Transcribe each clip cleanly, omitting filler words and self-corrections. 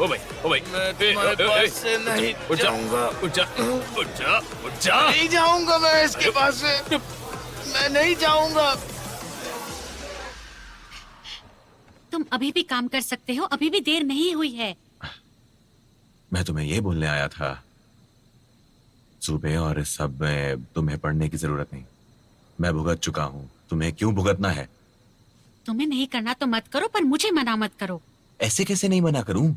ओ भाई, ओ भाई, मैं तुम्हारे पास से नहीं जाऊंगा। उठ जा, उठ जा, उठ जा। नहीं जाऊंगा मैं इसके पास से, मैं नहीं जाऊंगा। तुम अभी भी काम कर सकते हो, अभी भी देर नहीं हुई है। मैं तुम्हें ये बोलने आया था, सुबह और इस सब में तुम्हें पढ़ने की जरूरत नहीं। मैं भुगत चुका हूँ, तुम्हें क्यों भुगतना है? तुम्हें नहीं करना तो मत करो, पर मुझे मना मत करो। ऐसे कैसे नहीं मना करूं?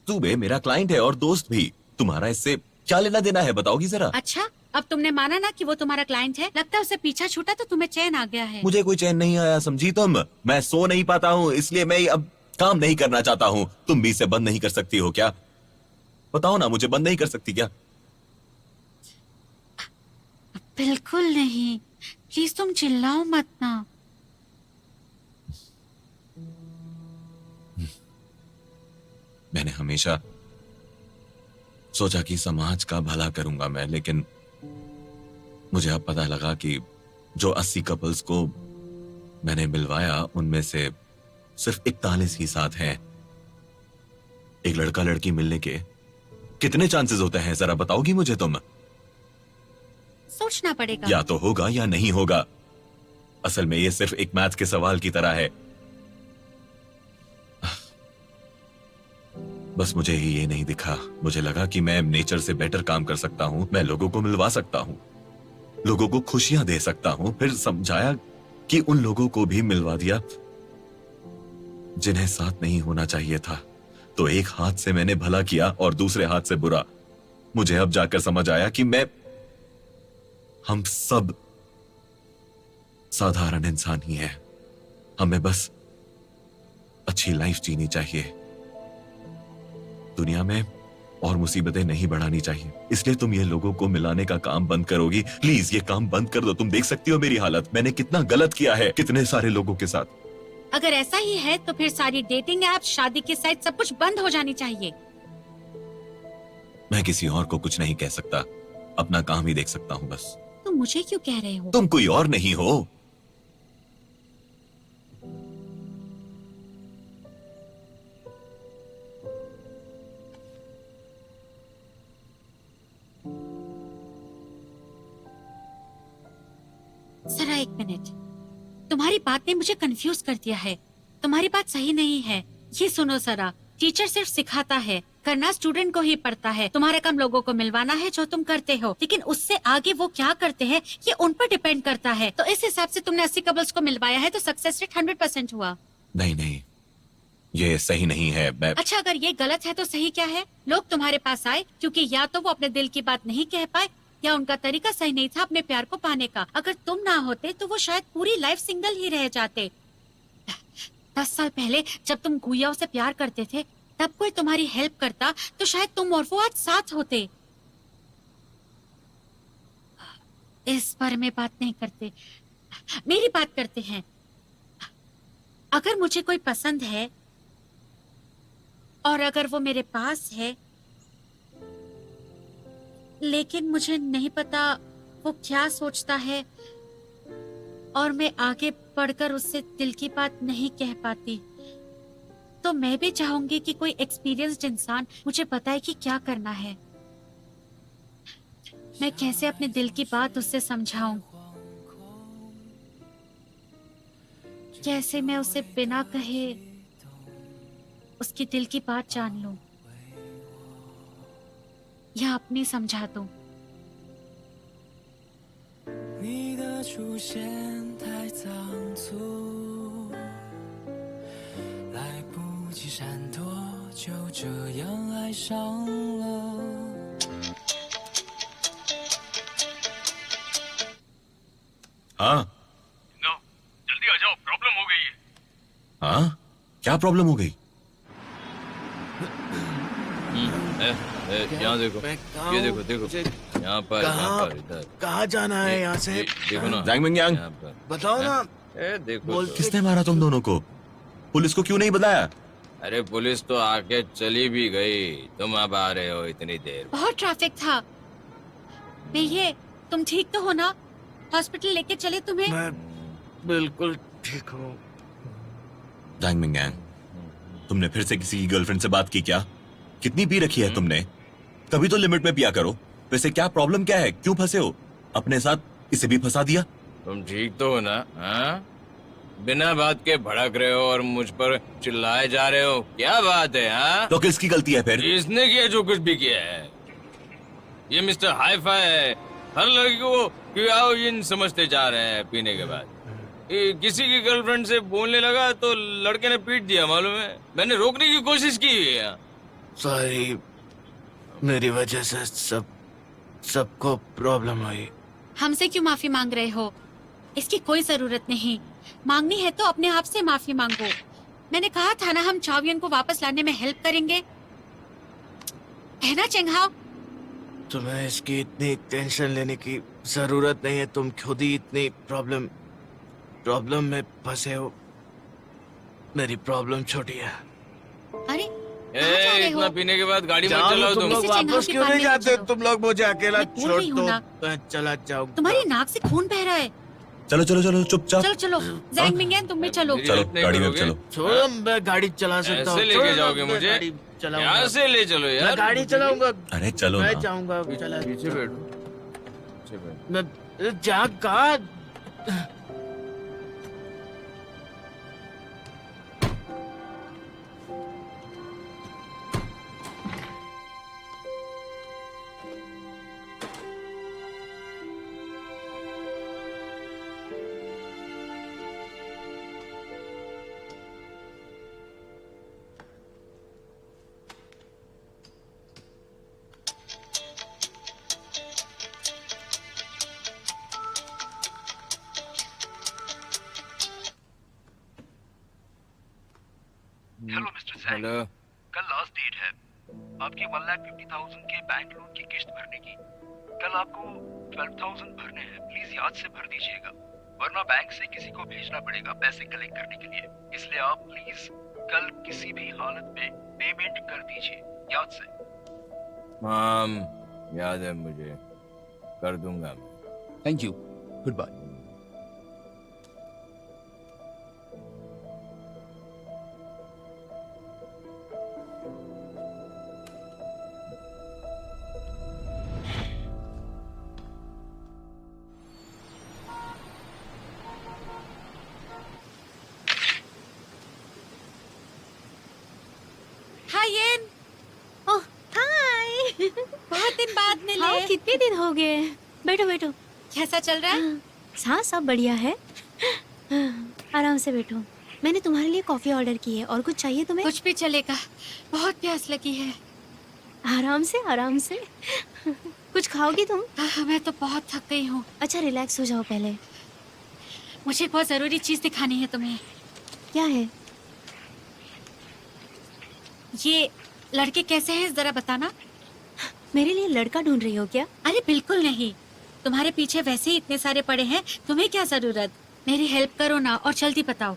सुबह मेरा क्लाइंट है और दोस्त भी। तुम्हारा इससे क्या लेना देना है, बताओगी जरा? अच्छा, अब तुमने माना ना कि वो तुम्हारा क्लाइंट है। लगता है उसे पीछा छूटा तो तुम्हें चैन आ गया है। मुझे कोई चैन नहीं आया, समझी तुम? मैं सो नहीं पाता हूँ, इसलिए मैं अब काम नहीं करना चाहता हूँ। तुम भी इसे बंद नहीं कर सकती हो क्या? बताओ ना, मुझे बंद नहीं कर सकती क्या? बिल्कुल नहीं, प्लीज तुम चिल्लाओ मत ना। मैंने हमेशा सोचा कि समाज का भला करूंगा मैं, लेकिन मुझे अब पता लगा कि जो 80 कपल्स को मैंने मिलवाया उनमें से सिर्फ 41 ही साथ हैं। एक लड़का लड़की मिलने के कितने चांसेस होते हैं, जरा बताओगी मुझे तुम? सोचना पड़ेगा। या तो होगा या नहीं होगा। असल में ये सिर्फ एक मैथ्स के सवाल की तरह है। बस मुझे ही ये नहीं दिखा। मुझे लगा कि मैं नेचर से बेटर काम कर सकता हूं, मैं लोगों को मिलवा सकता हूं, लोगों को खुशियां दे सकता हूं। फिर समझाया कि उन लोगों को भी मिलवा दिया जिन्हें साथ नहीं होना चाहिए था। तो एक हाथ से मैंने भला किया और दूसरे हाथ से बुरा। मुझे अब जाकर समझ आया कि हम सब साधारण इंसान ही हैं। हमें बस अच्छी लाइफ जीनी चाहिए। दुनिया में और मुसीबतें नहीं बढ़ानी चाहिए। इसलिए तुम ये लोगों को मिलाने का काम बंद करोगी? प्लीज ये काम बंद कर दो। तुम देख सकती हो मेरी हालत, मैंने कितना गलत किया है कितने सारे लोगों के साथ। अगर ऐसा ही है तो फिर सारी डेटिंग ऐप, शादी के साइट, सब कुछ बंद हो जानी चाहिए। मैं किसी और को कुछ नहीं कह सकता, अपना काम ही देख सकता हूं बस। तुम मुझे क्यों कह रहे हो? तुम कोई और नहीं हो। जरा एक मिनट, तुम्हारी बात ने मुझे कंफ्यूज कर दिया है। तुम्हारी बात सही नहीं है। ये सुनो जरा, टीचर सिर्फ सिखाता है, करना स्टूडेंट को ही पड़ता है। तुम्हारा काम लोगों को मिलवाना है, जो तुम करते हो, लेकिन उससे आगे वो क्या करते हैं ये उन पर डिपेंड करता है। तो इस हिसाब से तुमने 80 कपल्स को मिलवाया है तो सक्सेस रेट 100% हुआ। नहीं नहीं, ये सही नहीं है। अच्छा, अगर ये गलत है तो सही क्या है? लोग तुम्हारे पास आए क्योंकि या तो वो अपने दिल की बात नहीं कह पाए या उनका तरीका सही नहीं था अपने प्यार को पाने का। अगर तुम ना होते तो वो शायद पूरी लाइफ सिंगल ही रह जाते। 10 साल पहले जब तुम गुइयाओं से प्यार करते थे तब कोई तुम्हारी हेल्प करता तो शायद तुम और वो आज साथ होते। इस बारे में बात नहीं करते, मेरी बात करते हैं। अगर मुझे कोई पसंद है और अगर वो मेरे पास है, लेकिन मुझे नहीं पता वो क्या सोचता है और मैं आगे बढ़कर उससे दिल की बात नहीं कह पाती, तो मैं भी चाहूंगी कि कोई एक्सपीरियंस्ड इंसान मुझे बताए कि क्या करना है। मैं कैसे अपने दिल की बात उससे समझाऊं, कैसे मैं उसे बिना कहे उसकी दिल की बात जान लूं या अपनी समझा दूं। 你的出现太仓促，来不及闪躲，就这样爱上了。हाँ जल्दी आ जाओ, प्रॉब्लम हो गई है। हाँ, क्या प्रॉब्लम हो गई? यहाँ देखो, ये देखो देखो, यहाँ पर इधर। कहाँ जाना है यहाँ से? देखो ना, जैंग मिंग यांग, यहाँ पर। बताओ ना। देखो बोल। तो। किसने मारा तुम दोनों को? पुलिस को क्यों नहीं बताया? अरे पुलिस तो आके चली भी गई, तुम अब आ रहे हो इतनी देर। बहुत ट्रैफिक था। भैया, तुम ठीक तो हो ना? हॉस्पिटल लेके चले तुम्हें? मैं बिल्कुल ठीक हूँ। जैंग मिंग यांग, तुमने फिर से किसी की गर्लफ्रेंड से बात की क्या? कितनी पी रखी है तुमने? कभी तो लिमिट में पिया करो। वैसे क्या प्रॉब्लम क्या है? क्यों फंसे हो? अपने साथ इसे भी फंसा दिया। तुम ठीक तो हो ना? हाँ, बिना बात के भड़क रहे हो और मुझ पर चिल्लाए जा रहे हो, क्या बात है? हाँ, तो किसकी गलती है फिर? इसने किया जो कुछ भी किया है। ये मिस्टर हाई-फाई है, हर लड़की को क्यों समझते जा रहे हैं पीने के बाद। किसी की गर्लफ्रेंड से बोलने लगा तो लड़के ने पीट दिया, मालूम है? मैंने रोकने की कोशिश की है। सॉरी, मेरी वजह से सबको प्रॉब्लम हुई। हमसे क्यों माफी मांग रहे हो? इसकी कोई जरूरत नहीं। मांगनी है तो अपने आप से माफी मांगो। मैंने कहा था ना, हम चावियन को वापस लाने में हेल्प करेंगे, है ना चेंगहाओ? तुम्हें इसकी इतनी टेंशन लेने की जरूरत नहीं है। तुम खुद ही इतनी प्रॉब्लम में फंसे हो। मेरी प्रॉब्लम छोटी है। अरे कहाँ जा रहे इतना हो? पीने के बाद गाड़ी मत जाओ, चलाओ तुम तुम। लोग इसे चेंगहाओ वापस के क्यों पास नहीं लेकर जाते? चलो। तुम लोग मुझे अकेला मैं बोल छोड़ रही हूँ दो, ना। मैं चला जाऊंगा। तुम्हारी नाक से खून बह रहा है। चलो चलो चलो चुपचाप। चलो चलो, जैंग मिंगेन तुम भी चलो। मेरी चलो हेल्प नहीं गाड़ी में करोगे? चलो। छोड़ो, मैं गाड़ी चला सकता हूँ। ऐसे लेके छोड़ो, जाओगे मैं मुझे? गाड़ी चलाऊंगा। यहाँ से ले चलो यार। मैं गाड़ी चलाऊंगा। अरे चलो मैं ना। जाऊंगा। चला पीछे बैठो, पीछे बैठो। मैं जा कहा? Hello mister सैंग, hello. कल लास्ट डेट है आपकी 1,50,000 के बैंक लोन की किस्त भरने की। कल आपको 12,000 भरने हैं। प्लीज याद से भर दीजिएगा, वरना बैंक से किसी को भेजना पड़ेगा पैसे कलेक्ट करने के लिए। इसलिए आप प्लीज कल किसी भी हालत में पेमेंट कर दीजिए, याद से। माम, याद है मुझे, कर दूंगा मैं। Thank you, goodbye. Hi Yen, oh hi. बहुत दिन बाद मिले। हाँ, कितने दिन हो गए। बैठो बैठो। कैसा चल रहा है? हाँ सब बढ़िया है। आराम से बैठो। मैंने तुम्हारे लिए कॉफी ऑर्डर की है। और कुछ चाहिए तुम्हें? कुछ भी चलेगा, बहुत प्यास लगी है। आराम से आराम से। कुछ खाओगी तुम? मैं तो बहुत थक गई हूँ। अच्छा रिलैक्स हो जाओ पहले। मुझे एक बहुत जरूरी चीज दिखानी है तुम्हें। क्या है? ये लड़के कैसे हैं जरा बताना। मेरे लिए लड़का ढूंढ रही हो क्या? अरे बिल्कुल नहीं, तुम्हारे पीछे वैसे ही इतने सारे पड़े हैं, तुम्हें क्या जरूरत। मेरी हेल्प करो ना और जल्दी बताओ।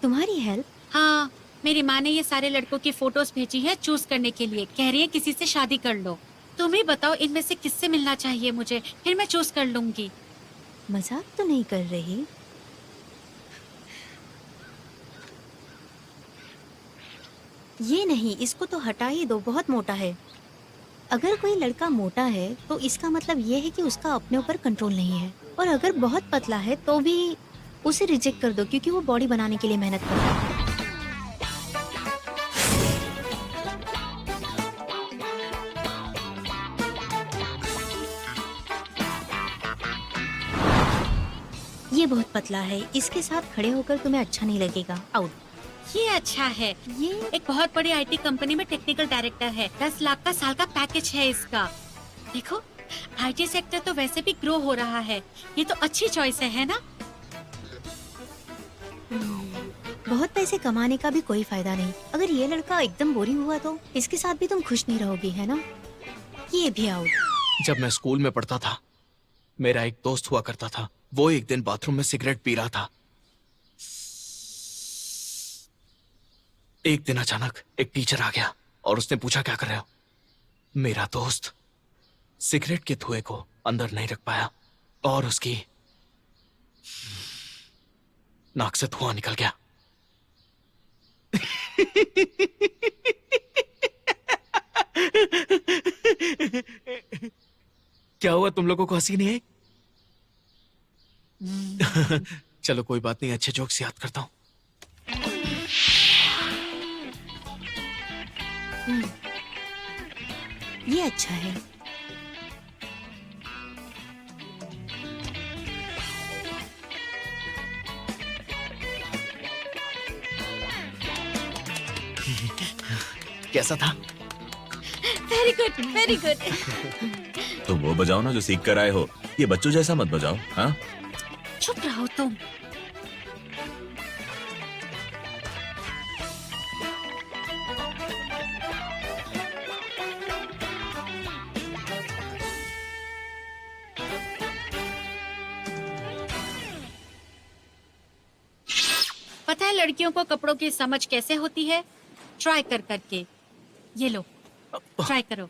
तुम्हारी हेल्प? हाँ, मेरी माँ ने ये सारे लड़कों की फोटोज भेजी है चूज करने के लिए। कह रही है किसी से शादी कर लो। तुम ही बताओ इनमें से किससे मिलना चाहिए मुझे, फिर मैं चूज कर लूंगी। मजाक तो नहीं कर रही? ये नहीं, इसको तो हटा ही दो, बहुत मोटा है। अगर कोई लड़का मोटा है तो इसका मतलब ये है कि उसका अपने ऊपर कंट्रोल नहीं है। और अगर बहुत पतला है तो भी उसे रिजेक्ट कर दो, क्योंकि वो बॉडी बनाने के लिए मेहनत कर रहा है। ये बहुत पतला है, इसके साथ खड़े होकर तुम्हें अच्छा नहीं लगेगा। आउट। ये अच्छा है। ये एक बहुत बड़ी आईटी कंपनी में टेक्निकल डायरेक्टर है। 10 लाख का साल का पैकेज है इसका। देखो, आईटी सेक्टर तो वैसे भी ग्रो हो रहा है। ये तो अच्छी चॉइस है ना? बहुत पैसे कमाने का भी कोई फायदा नहीं। अगर ये लड़का एकदम बोरिंग हुआ तो इसके साथ भी तुम खुश नहीं रहोगी, है ना? ये भी आउट। जब मैं स्कूल में पढ़ता था, मेरा एक दोस्त हुआ करता था। वो एक दिन बाथरूम में सिगरेट पी रहा था। एक दिन अचानक एक टीचर आ गया और उसने पूछा क्या कर रहे हो। मेरा दोस्त सिगरेट के धुएं को अंदर नहीं रख पाया और उसकी नाक से धुआं निकल गया। क्या हुआ, तुम लोगों को हंसी नहीं आई? चलो कोई बात नहीं, अच्छे जोक्स याद करता हूँ। ये अच्छा है। कैसा था? Very good, very good. तो वो बजाओ ना जो सीख कर आए हो, ये बच्चों जैसा मत बजाओ। हाँ, चुप रहो तुम। पता है लड़कियों को कपड़ों की समझ कैसे होती है? ट्राई कर करके। ये लो, ट्राई करो।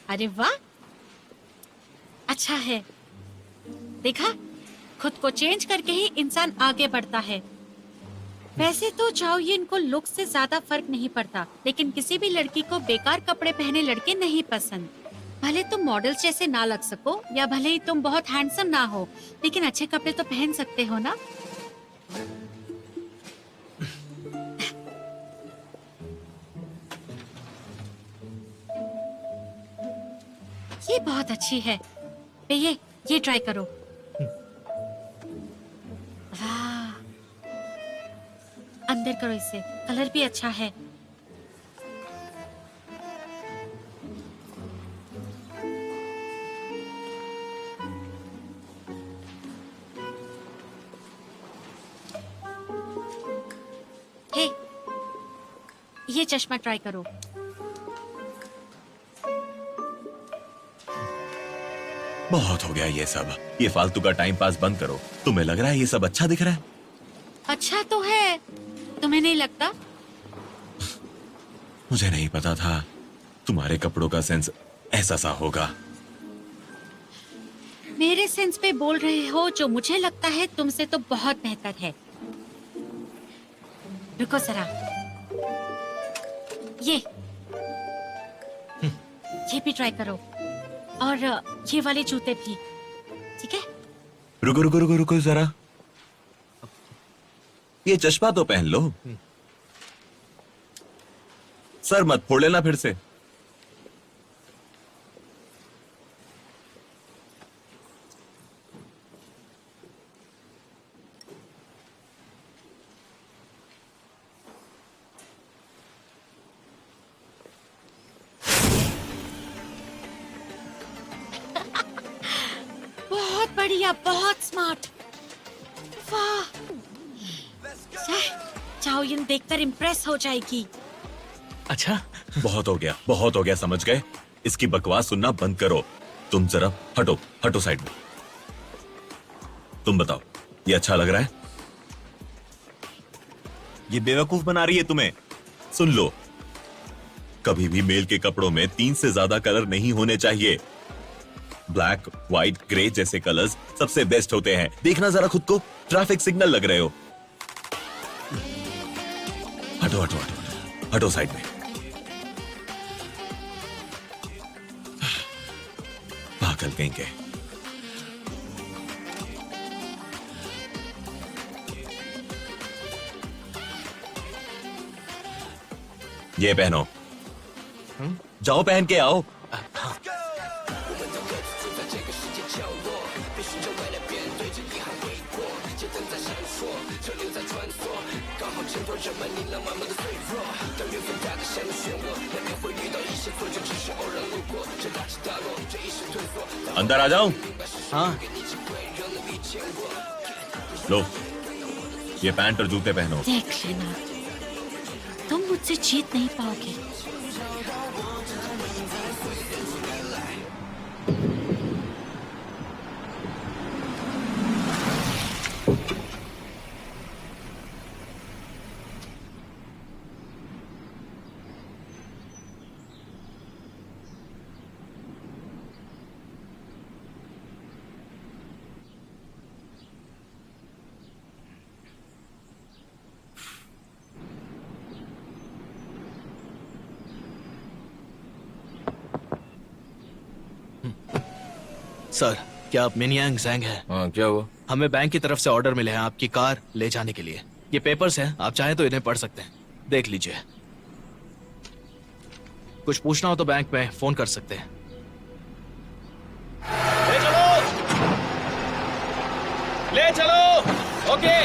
अरे वाह, अच्छा है। देखा, खुद को चेंज करके ही इंसान आगे बढ़ता है। वैसे तो चाओ ये इनको लुक से ज्यादा फर्क नहीं पड़ता, लेकिन किसी भी लड़की को बेकार कपड़े पहने लड़के नहीं पसंद। भले तुम मॉडल्स जैसे ना लग सको या भले ही तुम बहुत हैंडसम ना हो, लेकिन अच्छे कपड़े तो पहन सकते हो ना। ये बहुत अच्छी है। ये ट्राई करो। वाह, अंदर करो इसे, कलर भी अच्छा है। हे, ये चश्मा ट्राई करो। बहुत हो गया ये सब। ये फालतू का टाइम पास बंद करो। तुम्हें लग रहा है ये सब अच्छा दिख रहा है? अच्छा तो है, तुम्हें नहीं लगता? मुझे नहीं पता था तुम्हारे कपड़ों का सेंस ऐसा सा होगा। मेरे सेंस पे बोल रहे हो, जो मुझे लगता है तुमसे तो बहुत बेहतर है। रुको जरा, ये भी ट्राई करो, और ये वाले जूते भी, ठीक है? रुको रुको रुको रुको जरा, ये चश्मा तो पहन लो। सर मत फोड़ लेना फिर से। बहुत बढ़िया, बहुत स्मार्ट। वाह, चाओ इन देखकर इम्प्रेस हो जाएगी। अच्छा, बहुत हो गया, समझ गए? इसकी बकवास सुनना बंद करो। तुम जरा हटो, हटो साइड में। तुम बताओ, ये अच्छा लग रहा है? ये बेवकूफ बना रही है तुम्हें। सुन लो, कभी भी मेल के कपड़ों में 3 से ज्यादा कलर नहीं होने चाहिए। ब्लैक, व्हाइट, ग्रे जैसे कलर्स सबसे बेस्ट होते हैं। देखना जरा खुद को, ट्रैफिक सिग्नल लग रहे हो। हटो हटो हटो हटो साइड में। पागल कहीं के। ये पहनो। जाओ पहन के आओ। अंदर आ जाऊं? हाँ। लो, ये पैंट और जूते पहनो। देख लेना, तुम मुझसे जीत नहीं पाओगे। सर, क्या आप मिनियांग ज़ैंग हैं? हाँ, क्या हुआ? हमें बैंक की तरफ से ऑर्डर मिले हैं आपकी कार ले जाने के लिए। ये पेपर्स हैं, आप चाहें तो इन्हें पढ़ सकते हैं, देख लीजिए। कुछ पूछना हो तो बैंक में फोन कर सकते हैं। ले चलो। ओके।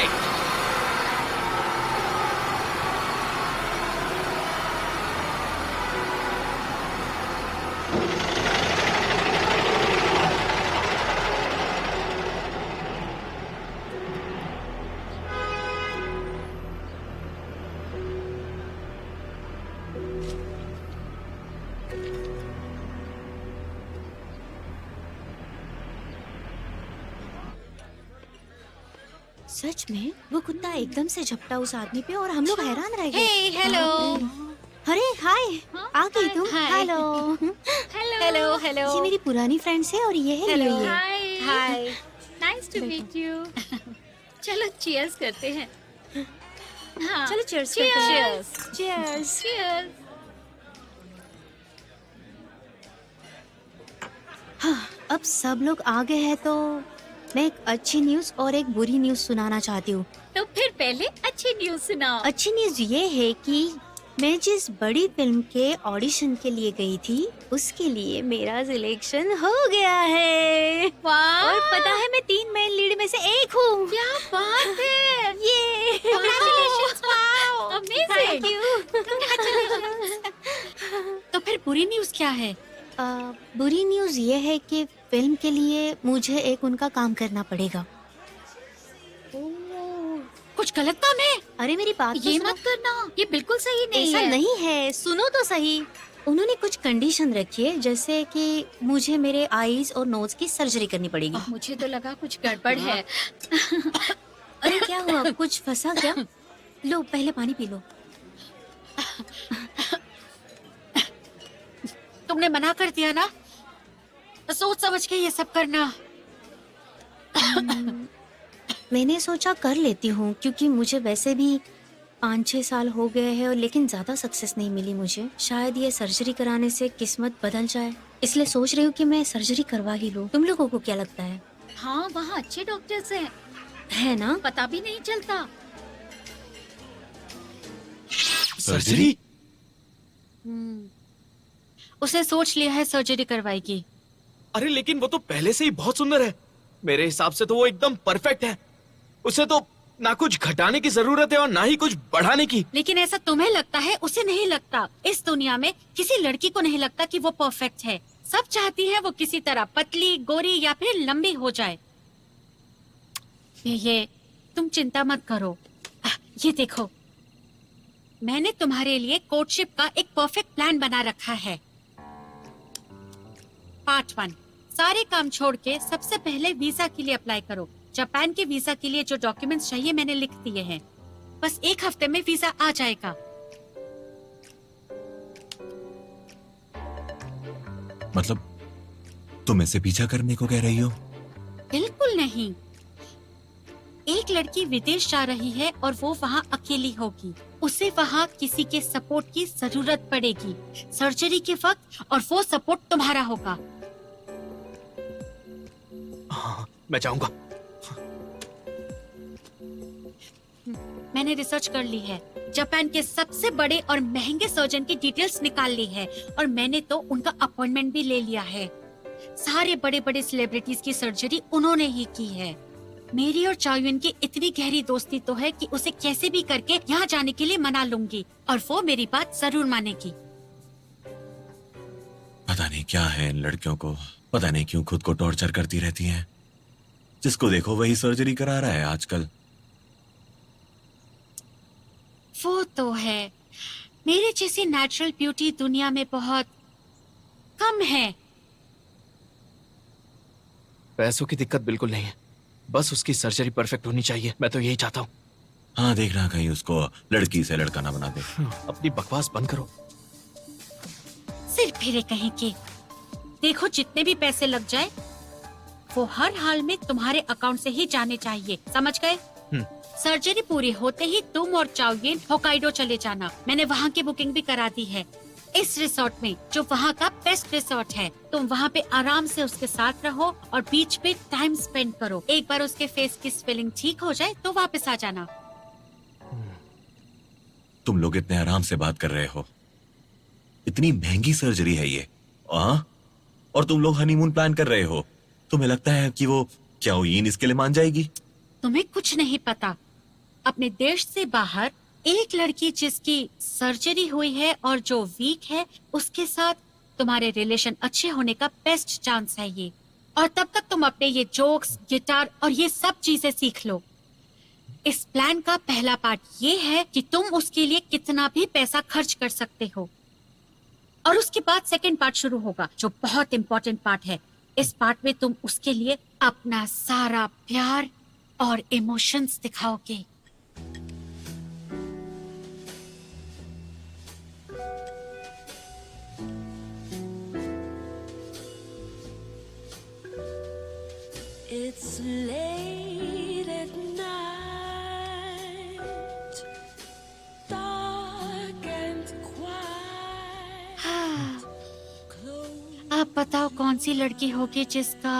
सच में वो कुत्ता एकदम से झपटा उस आदमी पे और हम लोग हैरान रह गए। हे, हेलो। अरे हाय, आ गई तुम। हाय। हेलो हेलो हेलो ये मेरी पुरानी फ्रेंड्स है और ये है Louis. Hi hi, nice to meet you. चलो चीयर्स करते हैं। हाँ, चलो cheers cheers, करते हैं। cheers, Cheers। cheers। हाँ, अब सब लोग आ गए हैं तो मैं एक अच्छी न्यूज और एक बुरी न्यूज सुनाना चाहती हूँ। तो फिर पहले अच्छी न्यूज सुनाओ। अच्छी न्यूज ये है कि मैं जिस बड़ी फिल्म के ऑडिशन के लिए गई थी उसके लिए मेरा सिलेक्शन हो गया है। वाह, और पता है मैं 3 मेन लीड में से एक हूँ। क्या बात है। ये Congratulations, wow, amazing. Thank you. तो फिर बुरी न्यूज क्या है? बुरी न्यूज ये है कि फिल्म के लिए मुझे एक उनका काम करना पड़ेगा। कुछ गलत काम है? अरे मेरी बात तो ये सुनो। मत करना, ये बिल्कुल सही नहीं ऐसा है। नहीं है, सुनो तो सही। उन्होंने कुछ कंडीशन रखी है, जैसे कि मुझे मेरे आईज और नोज की सर्जरी करनी पड़ेगी। मुझे तो लगा कुछ गड़बड़ है। अरे क्या हुआ, कुछ फंसा क्या? लो पहले पानी पी लो। तुमने मना कर दिया ना, सोच समझ के ये सब करना। मैंने सोचा कर लेती हूँ क्योंकि मुझे वैसे भी 5-6 साल हो गए हैं और लेकिन ज्यादा सक्सेस नहीं मिली मुझे। शायद ये सर्जरी कराने से किस्मत बदल जाए, इसलिए सोच रही हूँ कि मैं सर्जरी करवा ही लूँ। तुम लोगों को क्या लगता है? हाँ, वहाँ अच्छे डॉक्टर्स हैं, है ना? पता भी नहीं चलता। सर्जरी? उसने सोच लिया है सर्जरी करवाएगी। अरे लेकिन वो तो पहले से ही बहुत सुंदर है। मेरे हिसाब से तो वो एकदम परफेक्ट है। उसे तो ना कुछ घटाने की जरूरत है और ना ही कुछ बढ़ाने की। लेकिन ऐसा तुम्हें लगता है, उसे नहीं लगता। इस दुनिया में किसी लड़की को नहीं लगता कि वो परफेक्ट है। सब चाहती है वो किसी तरह पतली, गोरी या फिर लंबी हो जाए। ये तुम चिंता मत करो। ये देखो, मैंने तुम्हारे लिए कोर्टशिप का एक परफेक्ट प्लान बना रखा है। पार्ट 1, सारे काम छोड़ के सबसे पहले वीजा के लिए अप्लाई करो। जापान के वीजा के लिए जो डॉक्यूमेंट्स चाहिए मैंने लिख दिए हैं। बस 1 हफ्ते में वीजा आ जाएगा। मतलब तुम ऐसे पीछा करने को कह रही हो? बिल्कुल नहीं। एक लड़की विदेश जा रही है और वो वहाँ अकेली होगी। उसे वहाँ किसी के सपोर्ट की जरूरत पड़ेगी सर्जरी के वक्त, और वो सपोर्ट तुम्हारा होगा। हाँ, मैं चाहूंगा। मैंने रिसर्च कर ली है, जापान के सबसे बड़े और महंगे सर्जन की डिटेल्स निकाल ली है, और मैंने तो उनका अपॉइंटमेंट भी ले लिया है। सारे बड़े बड़े सेलिब्रिटीज की सर्जरी उन्होंने ही की है। मेरी और चायुन की इतनी गहरी दोस्ती तो है कि उसे कैसे भी करके यहाँ जाने के लिए मना लूंगी, और वो मेरी बात जरूर मानेगी। पता नहीं क्या है इन लड़कियों को, पता नहीं क्यों खुद को टॉर्चर करती रहती हैं। जिसको देखो वही सर्जरी करा रहा है आजकल। वो तो है, मेरे जैसी नेचुरल ब्यूटी दुनिया में बहुत कम है। पैसों की दिक्कत बिल्कुल नहीं है, बस उसकी सर्जरी परफेक्ट होनी चाहिए, मैं तो यही चाहता हूँ। हाँ, देखना कहीं उसको लड़की से लड़का ना बना दे। अपनी बकवास बंद करो। सिर फिरे कहीं के। देखो जितने भी पैसे लग जाए वो हर हाल में तुम्हारे अकाउंट से ही जाने चाहिए, समझ गए? सर्जरी पूरी होते ही तुम और चाओयिन होकाइडो चले जाना। मैंने वहाँ की बुकिंग भी करा दी है, इस रिसोर्ट में, जो वहाँ का बेस्ट रिसोर्ट है। तुम वहाँ पे आराम से उसके साथ रहो और बीच पे टाइम स्पेंड करो। एक बार उसके फेस की स्वेलिंग ठीक हो जाए तो वापस आ जाना। तुम लोग इतने आराम से बात कर रहे हो, इतनी महंगी सर्जरी है ये, और तुम लोग हनीमून प्लान कर रहे हो। तुम्हें लगता है कि वो चाओयिन इसके लिए मान जाएगी? तुम्हें कुछ नहीं पता। अपने देश से बाहर एक लड़की जिसकी सर्जरी हुई है और जो वीक है, उसके साथ तुम्हारे रिलेशन अच्छे होने का बेस्ट चांस है ये। और तब तक तुम अपने ये जोक्स, गिटार और ये सब चीजें सीख लो। इस प्लान का पहला पार्ट ये है कि तुम उसके लिए कितना भी पैसा खर्च कर सकते हो, और उसके बाद सेकंड पार्ट शुरू होगा, जो बहुत इंपॉर्टेंट पार्ट है। इस पार्ट में तुम उसके लिए अपना सारा प्यार और इमोशंस दिखाओगे। It's late at night, dark and quiet. आप बताओ कौन सी लड़की होगी जिसका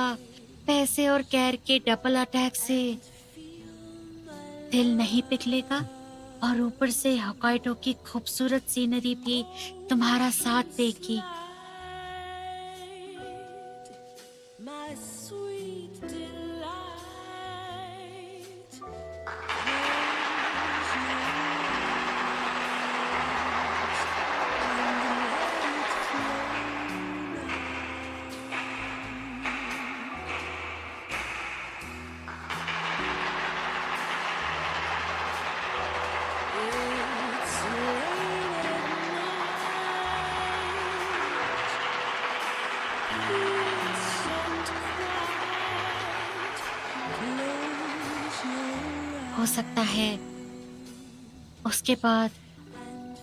पैसे और कैर के डबल अटैक से दिल नहीं पिघलेगा, और ऊपर से होकाइडो की खूबसूरत सीनरी भी तुम्हारा साथ देगी। My sweet delight. It's late at night. Peace and quiet. Close your हो सकता है उसके बाद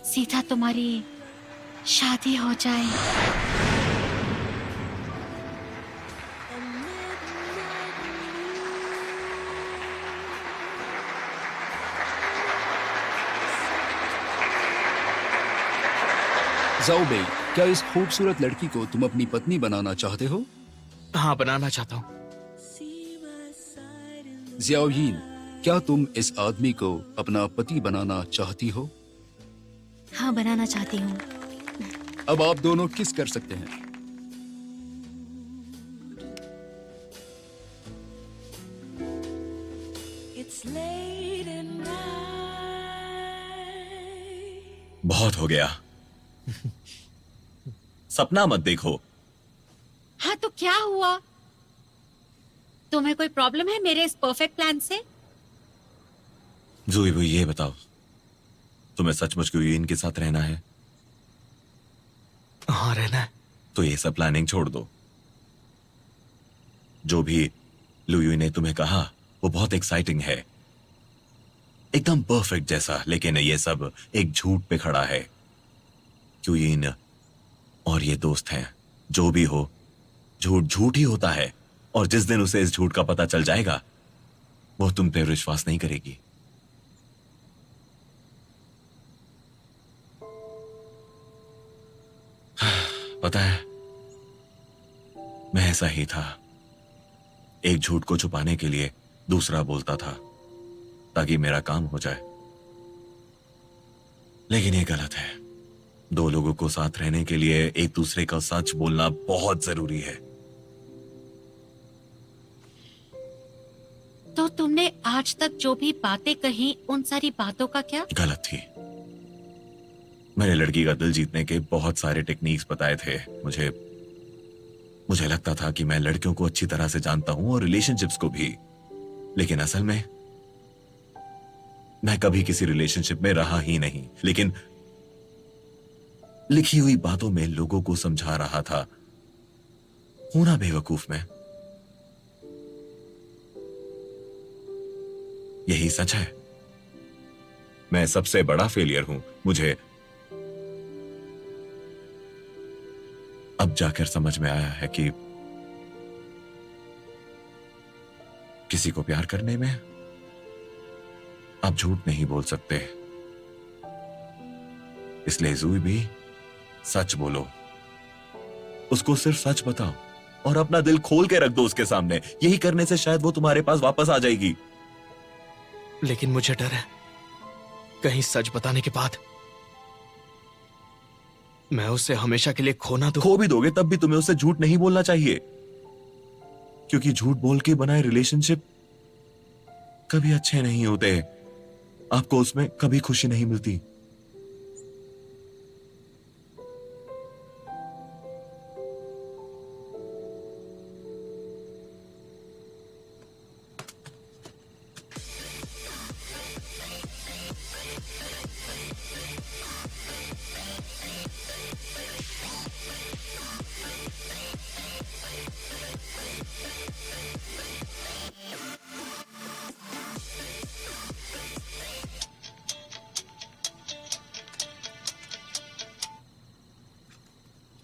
सीधा तुम्हारी शादी हो जाए। जाओ बेई, क्या इस खूबसूरत लड़की को तुम अपनी पत्नी बनाना चाहते हो? हाँ, बनाना चाहता हूँ। ज़ियाओयिन, क्या तुम इस आदमी को अपना पति बनाना चाहती हो? हाँ, बनाना चाहती हूँ। अब आप दोनों किस कर सकते हैं। It's late at night. बहुत हो गया। सपना मत देखो। हाँ तो क्या हुआ? तुम्हें कोई प्रॉब्लम है मेरे इस परफेक्ट प्लान से? जुई बुई, ये बताओ, तुम्हें सचमुच क्यों के साथ रहना है? हाँ, रहना है। तो ये सब प्लानिंग छोड़ दो। जो भी लुयू ने तुम्हें कहा वो बहुत एक्साइटिंग है, एकदम परफेक्ट जैसा, लेकिन ये सब एक झूठ पे खड़ा है। क्यूइन और ये दोस्त हैं। जो भी हो, झूठ झूठ ही होता है, और जिस दिन उसे इस झूठ का पता चल जाएगा वो तुम पे विश्वास नहीं करेगी। पता है, मैं ऐसा ही था। एक झूठ को छुपाने के लिए दूसरा बोलता था ताकि मेरा काम हो जाए, लेकिन ये गलत है। दो लोगों को साथ रहने के लिए एक दूसरे का सच बोलना बहुत जरूरी है। तो तुमने आज तक जो भी बातें कही, उन सारी बातों का क्या? गलत थी। मैंने लड़की का दिल जीतने के बहुत सारे टेक्निक्स बताए थे। मुझे लगता था कि मैं लड़कियों को अच्छी तरह से जानता हूं और रिलेशनशिप्स को भी, लेकिन असल में मैं कभी किसी रिलेशनशिप में रहा ही नहीं। लेकिन लिखी हुई बातों में लोगों को समझा रहा था। हूं ना बेवकूफ मैं? यही सच है। मैं सबसे बड़ा फेलियर हूं। मुझे अब जाकर समझ में आया है कि किसी को प्यार करने में आप झूठ नहीं बोल सकते। इसलिए ज़ूई भी सच बोलो, उसको सिर्फ सच बताओ और अपना दिल खोल के रख दो उसके सामने। यही करने से शायद वो तुम्हारे पास वापस आ जाएगी। लेकिन मुझे डर है कहीं सच बताने के बाद मैं उसे हमेशा के लिए खोना दूं। खो भी दोगे तब भी तुम्हें उससे झूठ नहीं बोलना चाहिए, क्योंकि झूठ बोल के बनाए रिलेशनशिप कभी अच्छे नहीं होते। आपको उसमें कभी खुशी नहीं मिलती।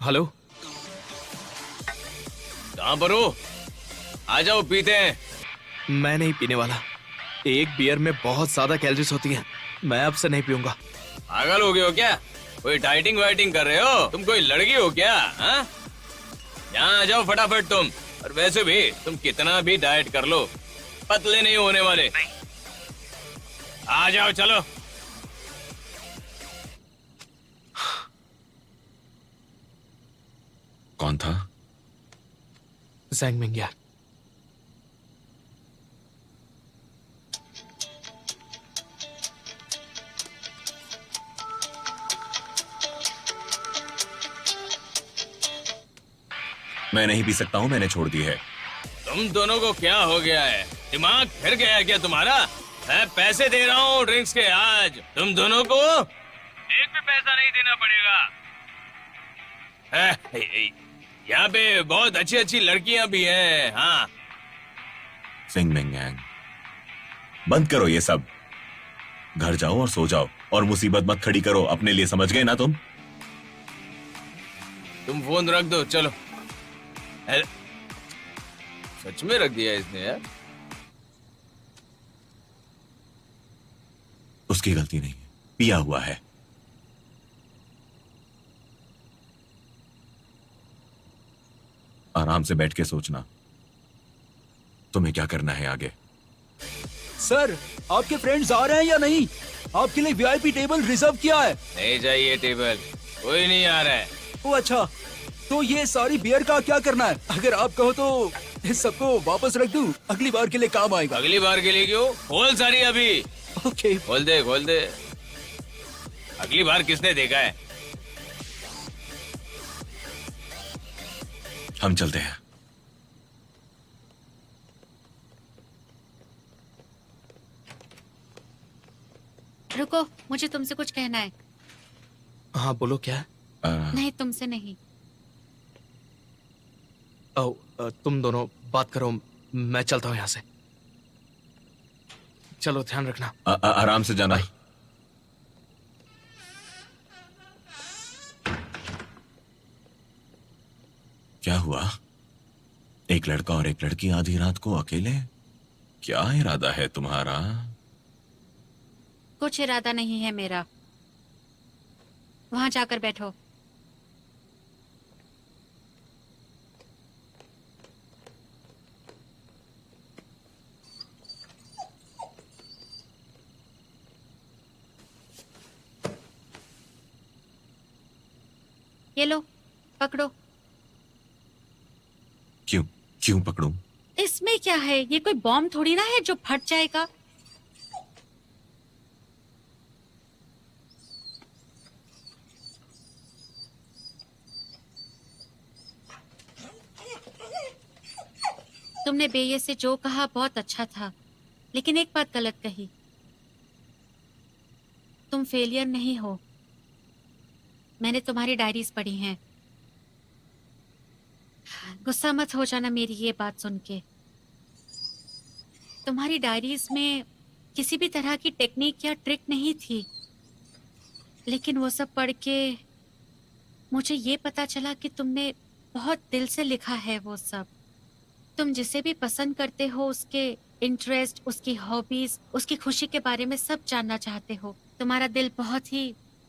हेलो, कहां पर हो? आ जाओ, पीते हैं। मैं नहीं पीने वाला। एक बियर में बहुत ज्यादा कैलोरीज होती हैं। मैं अब से नहीं पीऊंगा। पागल हो गए हो क्या? कोई डाइटिंग वाइटिंग कर रहे हो? तुम कोई लड़की हो क्या? हाँ, यहाँ आ जाओ फटाफट तुम। और वैसे भी तुम कितना भी डाइट कर लो, पतले नहीं होने वाले। आ जाओ, चलो। कौन था? ज़ैंग मिंग यार। मैं नहीं पी सकता हूं, मैंने छोड़ दी है। तुम दोनों को क्या हो गया है? दिमाग फिर गया है क्या तुम्हारा? मैं पैसे दे रहा हूँ ड्रिंक्स के, आज तुम दोनों को एक भी पैसा नहीं देना पड़ेगा। यहाँ पे बहुत अच्छी अच्छी लड़कियां भी हैं। हाँ, सिंग मिंग यांग, बंद करो ये सब। घर जाओ और सो जाओ और मुसीबत मत खड़ी करो अपने लिए, समझ गए ना तुम? तुम फोन रख दो, चलो। सच में रख दिया इसने यार। उसकी गलती नहीं है, पिया हुआ है। आराम से बैठ के सोचना तुम्हें क्या करना है आगे। सर, आपके फ्रेंड्स आ रहे हैं या नहीं? आपके लिए वीआईपी टेबल रिजर्व किया है। नहीं चाहिए टेबल, कोई नहीं आ रहा है। ओ अच्छा, तो ये सारी बियर का क्या करना है? अगर आप कहो तो इस सबको वापस रख दूं, अगली बार के लिए काम आएगा। अगली बार के लिए क्यों? खोल सारी अभी। ओके। खोल दे, खोल दे। अगली बार किसने देखा है? हम चलते हैं। रुको, मुझे तुमसे कुछ कहना है। हाँ बोलो, क्या है? नहीं, तुमसे नहीं। तुम दोनों बात करो, मैं चलता हूँ यहाँ से। चलो, ध्यान रखना। आराम से जाना। क्या हुआ? एक लड़का और एक लड़की आधी रात को अकेले? क्या इरादा है तुम्हारा? कुछ इरादा नहीं है मेरा। वहां जाकर बैठो। ये लो, पकड़ो। क्यों क्यों पकड़ूं? इसमें क्या है? ये कोई बॉम्ब थोड़ी ना है जो फट जाएगा। तुमने बेये से जो कहा बहुत अच्छा था, लेकिन एक बात गलत कही। तुम फेलियर नहीं हो। मैंने तुम्हारी डायरीज पढ़ी हैं। गुस्सा मत हो जाना मेरी ये बात सुन के। तुम्हारी डायरीज में किसी भी तरह की टेक्निक या ट्रिक नहीं थी, लेकिन वो सब पढ़ के मुझे ये पता चला कि तुमने बहुत दिल से लिखा है वो सब। तुम जिसे भी पसंद करते हो उसके इंटरेस्ट, उसकी हॉबीज, उसकी खुशी के बारे में सब जानना चाहते हो। तुम्हारा दिल बहुत ही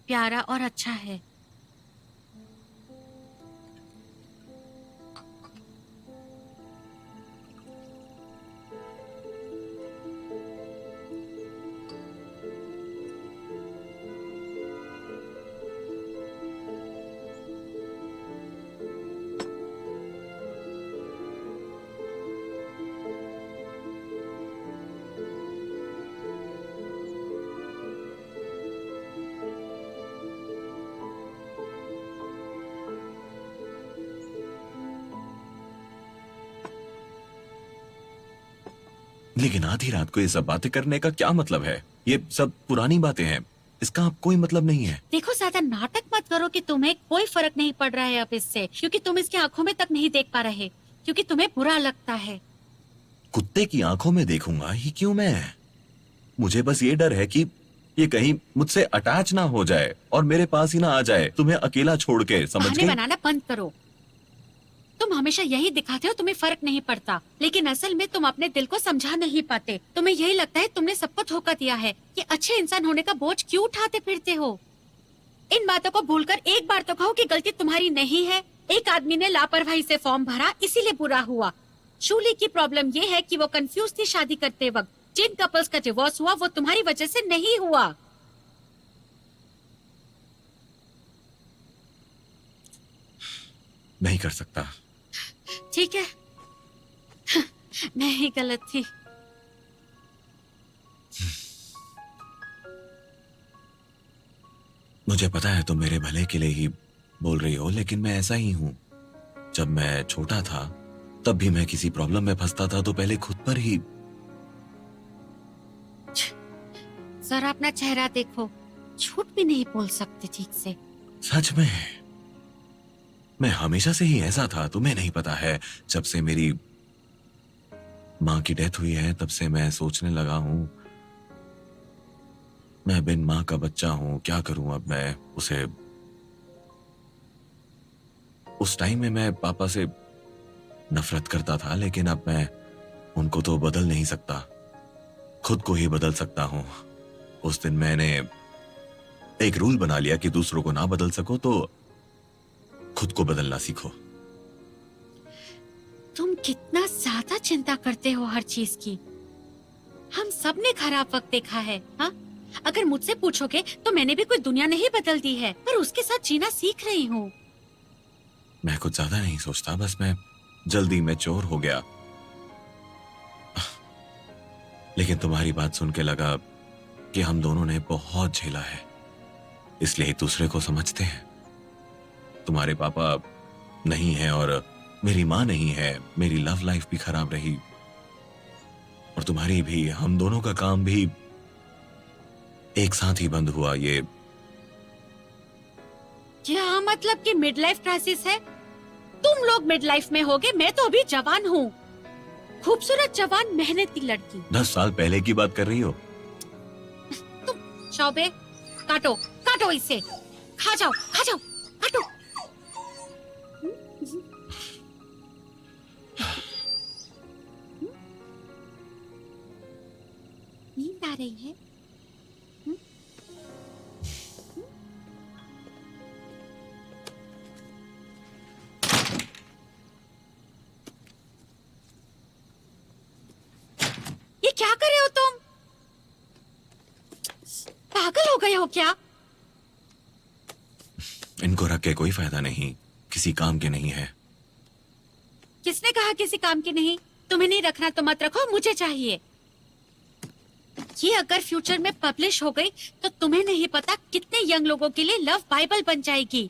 प्यारा और अच्छा है। लेकिन आधी रात को ये सब बातें करने का क्या मतलब है? ये सब पुरानी बातें हैं, इसका अब कोई मतलब नहीं है। देखो, ज्यादा नाटक मत करो कि तुम्हें कोई फर्क नहीं पड़ रहा है अब इससे, क्योंकि तुम इसकी आंखों में तक नहीं देख पा रहे, क्योंकि तुम्हें बुरा लगता है। कुत्ते की आंखों में देखूंगा ही क्यों मैं? मुझे बस ये डर है कि ये कहीं मुझसे अटैच ना हो जाए और मेरे पास ही ना आ जाए, तुम्हें अकेला छोड़ के। समझ बहाने गई? बनाना बंद करो। तुम हमेशा यही दिखाते हो तुम्हें फर्क नहीं पड़ता, लेकिन असल में तुम अपने दिल को समझा नहीं पाते। तुम्हें यही लगता है तुमने सबको धोखा दिया है। ये अच्छे इंसान होने का बोझ क्यों उठाते फिरते हो? इन बातों को भूलकर एक बार तो कहो कि गलती तुम्हारी नहीं है। एक आदमी ने लापरवाही से फॉर्म भरा, इसीलिए बुरा हुआ। शूली की प्रॉब्लम ये है कि वो कंफ्यूज थी शादी करते वक्त। जिन कपल्स का डिवोर्स हुआ वो तुम्हारी वजह से नहीं हुआ। नहीं कर सकता। ठीक है, मैं ही गलत थी। मुझे पता है तुम मेरे भले के लिए ही बोल रही हो, लेकिन मैं ऐसा ही हूं। जब मैं छोटा था तब भी मैं किसी प्रॉब्लम में फंसता था तो पहले खुद पर ही। जरा अपना चेहरा देखो, झूठ भी नहीं बोल सकते ठीक से। सच में मैं हमेशा से ही ऐसा था, तुम्हें नहीं पता है। जब से मेरी माँ की डेथ हुई है तब से मैं सोचने लगा हूं, मैं बिन माँ का बच्चा हूं, क्या करूं अब मैं उसे। उस टाइम में मैं पापा से नफरत करता था, लेकिन अब मैं उनको तो बदल नहीं सकता, खुद को ही बदल सकता हूं। उस दिन मैंने एक रूल बना लिया कि दूसरों को ना बदल सको तो खुद को बदलना सीखो। तुम कितना ज्यादा चिंता करते हो हर चीज की। हम सब ने खराब वक्त देखा है। हाँ, अगर मुझसे पूछोगे तो मैंने भी कोई दुनिया नहीं बदल दी है, पर उसके साथ जीना सीख रही हूँ। मैं कुछ ज्यादा नहीं सोचता, बस मैं जल्दी मैच्योर हो गया। लेकिन तुम्हारी बात सुन के लगा कि हम दोनों ने बहुत झेला है, इसलिए एक दूसरे को समझते हैं। तुम्हारे पापा नहीं है और मेरी माँ नहीं है, मेरी लव लाइफ भी खराब रही और तुम्हारी भी। हम दोनों का काम भी एक साथ ही बंद हुआ। ये क्या मतलब कि मिड लाइफ क्राइसिस है? तुम लोग मिड लाइफ में होगे, मैं तो अभी जवान हूँ, खूबसूरत जवान मेहनती लड़की। 10 साल पहले की बात कर रही हो? तुम शौबे, काटो काटो इसे, खा जाओ काटो। नींद आ रही है? ये क्या कर रहे हो तुम? पागल हो गए हो क्या? इनको रख के कोई फायदा नहीं, किसी काम के नहीं है। किसने कहा किसी काम की नहीं? तुम्हें नहीं रखना तो मत रखो, मुझे चाहिए। ये अगर फ्यूचर में पब्लिश हो गई तो तुम्हें नहीं पता कितने यंग लोगों के लिए लव बाइबल बन जाएगी।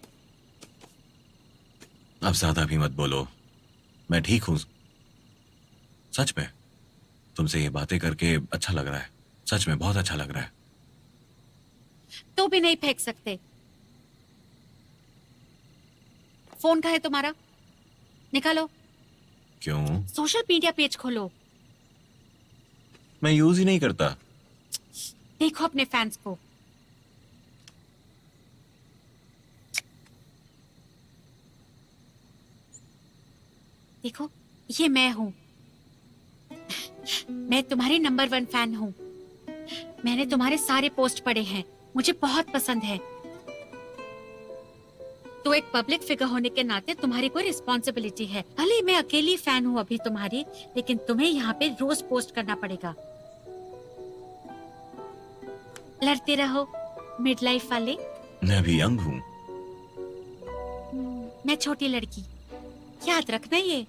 अब ज्यादा भी मत बोलो, मैं ठीक हूं। सच में तुमसे ये बातें करके अच्छा लग रहा है, सच में बहुत अच्छा लग रहा है। तो भी नहीं फेंक सकते। फोन का है तुम्हारा? निकालो। क्यों? सोशल मीडिया पेज खोलो। मैं यूज ही नहीं करता। देखो अपने फैंस को। देखो, ये मैं हूँ। मैं तुम्हारी नंबर 1 फैन हूँ। मैंने तुम्हारे सारे पोस्ट पढ़े हैं, मुझे बहुत पसंद है। तो एक पब्लिक फिगर होने के नाते तुम्हारी कोई रिस्पॉन्सिबिलिटी है। भले ही मैं अकेली फैन हूँ अभी तुम्हारी, लेकिन तुम्हें यहाँ पे रोज पोस्ट करना पड़ेगा। लड़ते रहो मिड लाइफ वाले। मैं अभी यंग हूँ। मैं छोटी लड़की, याद रखना ये।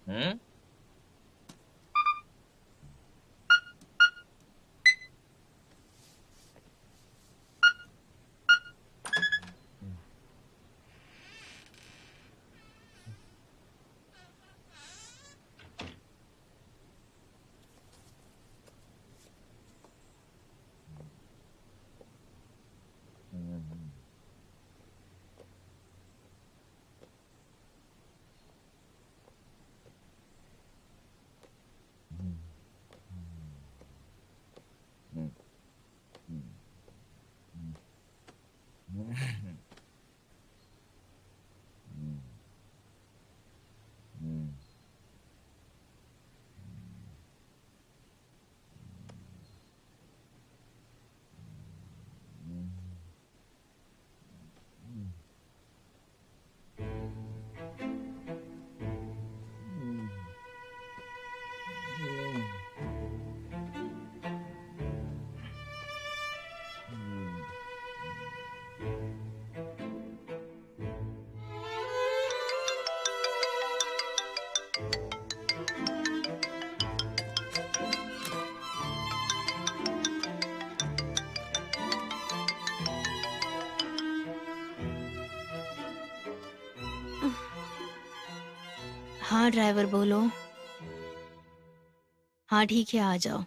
हम्म? हाँ ड्राइवर बोलो। हाँ ठीक है, आ जाओ।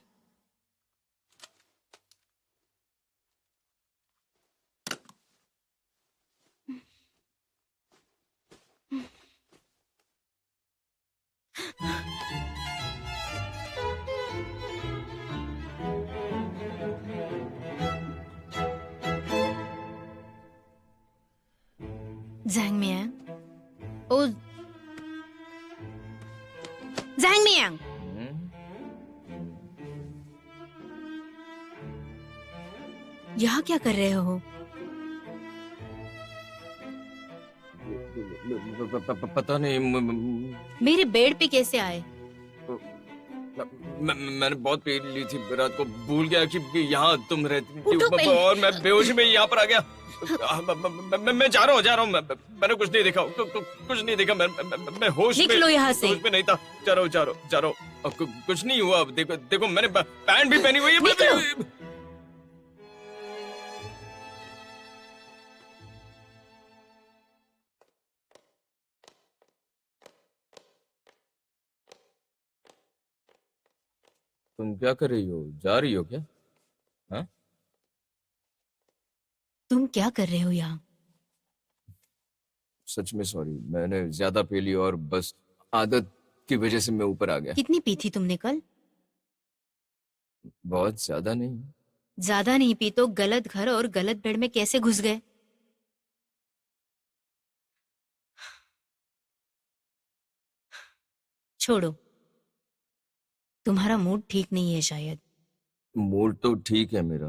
Zhang Miang. Oh, Zhang Miang. यहाँ क्या कर रहे हो? पता नहीं। मेरे बेड पे कैसे आए? मैंने बहुत पी ली थी रात को, भूल गया कि यहाँ तुम रहती उठो थी पहले। और मैं बेहोशी में यहाँ पर आ गया। मैं जा रहा हूँ। मैंने कुछ नहीं देखा, कुछ नहीं देखा। मैं होश में, निकलो यहाँ से। होश में नहीं था। जा रहा हूँ। कुछ नहीं हुआ। देखो मैंने पैंट भी पहनी हुई है। निकलो। तुम क्या कर रही हो? जा रही हो क्या? हाँ? तुम क्या कर रहे हो यहाँ? सच में सॉरी, मैंने ज्यादा पी ली और बस आदत की वजह से मैं ऊपर आ गया। कितनी पी थी तुमने कल? बहुत ज्यादा नहीं। ज्यादा नहीं पी तो गलत घर और गलत बेड में कैसे घुस गए? छोड़ो, तुम्हारा मूड ठीक नहीं है शायद। मूड तो ठीक है मेरा,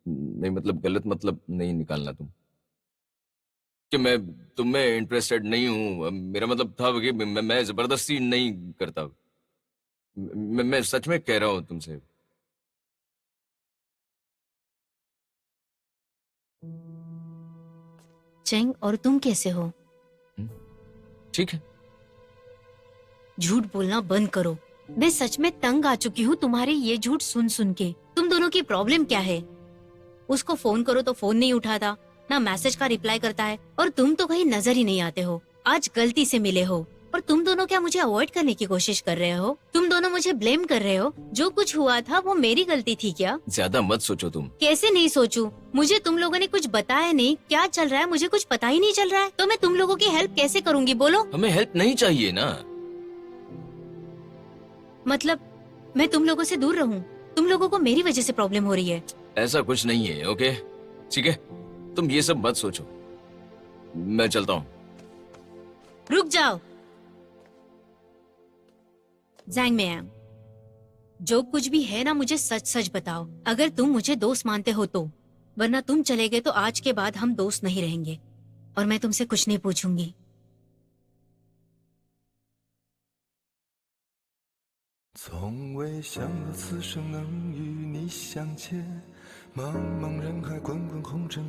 नहीं मतलब गलत मतलब नहीं निकालना तुम कि मैं तुम में इंटरेस्टेड नहीं हूँ। मेरा मतलब था कि मैं जबरदस्ती नहीं करता। मैं सच में कह रहा हूँ तुमसे। चेंग, और तुम कैसे हो? ठीक है। झूठ बोलना बंद करो। मैं सच में तंग आ चुकी हूँ तुम्हारे ये झूठ सुन सुन के। तुम दोनों की प्रॉब्लम क्या है? उसको फोन करो तो फोन नहीं उठाता, ना मैसेज का रिप्लाई करता है, और तुम तो कहीं नजर ही नहीं आते हो। आज गलती से मिले हो और तुम दोनों क्या मुझे अवॉइड करने की कोशिश कर रहे हो? तुम दोनों मुझे ब्लेम कर रहे हो? जो कुछ हुआ था वो मेरी गलती थी क्या? ज्यादा मत सोचो तुम। कैसे नहीं सोचूं? मुझे तुम लोगों ने कुछ बताया नहीं, क्या चल रहा है मुझे कुछ पता ही नहीं चल रहा है, तो मैं तुम लोगों की हेल्प कैसे करूंगी बोलो? हमें हेल्प नहीं चाहिए ना। मतलब मैं तुम लोगों से दूर रहूं? तुम लोगों को मेरी वजह से प्रॉब्लम हो रही है। ऐसा कुछ नहीं है, ओके? ठीक है, तुम ये सब मत सोचो। मैं चलता हूँ। रुक जाओ जैंग मैम, जो कुछ भी है ना मुझे सच सच बताओ। अगर तुम मुझे दोस्त मानते हो तो, वरना तुम चले गए तो आज के बाद हम दोस्त नहीं रहेंगे और मैं तुमसे कुछ नहीं पूछूंगी। 从未想到此生能与你相见，茫茫人海，滚滚红尘。